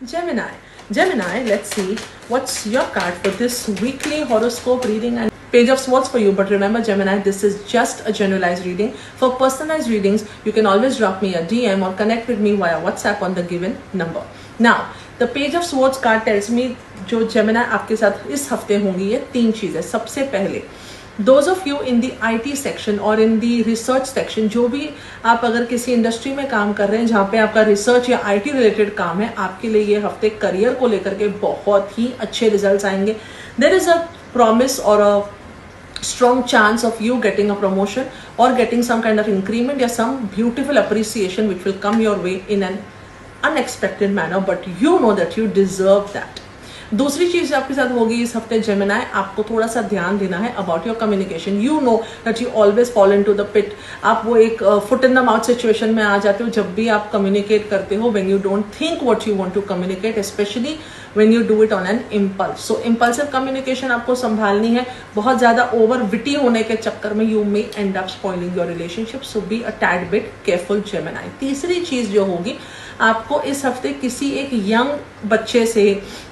Gemini. Gemini, let's see what's your card for this weekly horoscope reading and page of swords for you. But remember, Gemini, this is just a generalized reading. For personalized readings, you can always drop me a DM or connect with me via WhatsApp on the given number. Now, the page of swords card tells me जो Gemini आपके साथ इस हफ्ते होंगी ये 3 चीजें. सबसे पहले those of you in the IT section और in the research section, जो भी आप अगर किसी इंडस्ट्री में काम कर रहे हैं जहाँ पे आपका रिसर्च या IT रिलेटेड काम है, आपके लिए ये हफ्ते करियर को लेकर के बहुत ही अच्छे रिजल्ट्स आएंगे. देयर इज अ प्रॉमिस और अ strong chance of you getting a promotion or getting some kind of increment or some beautiful appreciation which will come your way in an unexpected manner, but you know that you deserve that. दूसरी चीज आपके साथ होगी इस हफ्ते Gemini, आपको थोड़ा सा ध्यान देना है about your communication. You know that you always fall into the pit. आप वो एक foot in the mouth situation में आ जाते हो जब भी आप कम्युनिकेट करते हो, when you don't think what you want to communicate, specially when you do it on an impulse. So impulsive communication आपको संभालनी है. बहुत ज्यादा ओवर विटी होने के चक्कर में you may and up spoiling your relationship. So be a tad bit careful Gemini. तीसरी चीज जो होगी, आपको इस हफ्ते किसी एक यंग बच्चे से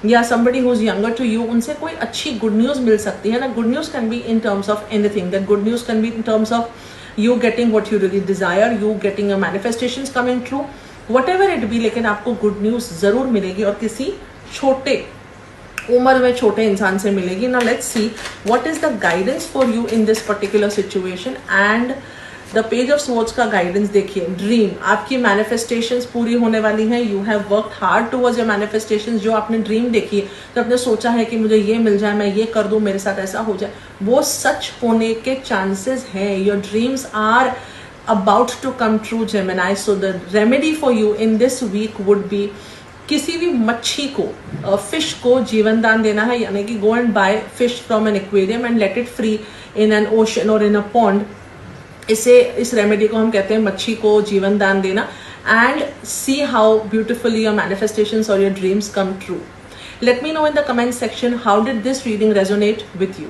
या somebody who's younger to you, उनसे कोई अच्छी गुड न्यूज मिल सकती है ना. Good news can be in terms of anything. That good news can be in terms of you getting what you really desire, you getting a manifestations coming true, whatever it be, लेकिन आपको good news जरूर मिलेगी और किसी छोटे उम्र में छोटे इंसान से मिलेगी. Now let's see what is the guidance for you in this particular situation. And the page of swords का गाइडेंस देखिए. ड्रीम, आपकी मैनिफेस्टेशंस पूरी होने वाली हैं. You have worked hard towards your manifestations. जो आपने ड्रीम देखी है, तो आपने सोचा है कि मुझे ये मिल जाए, मैं ये कर दूं, मेरे साथ ऐसा हो जाए, वो सच होने के चांसेस हैं. Your dreams are about to come true Gemini. So the remedy for you in this week would be, किसी भी मच्छी को, फिश को जीवन दान देना है. यानी कि go and buy fish from an aquarium and let it free in an ocean और इन अ पॉन्ड. इस रेमेडी को हम कहते हैं मच्छी को जीवन दान देना. And see how beautifully your manifestations और your dreams come true. Let me know in the comment section how did this reading resonate with you.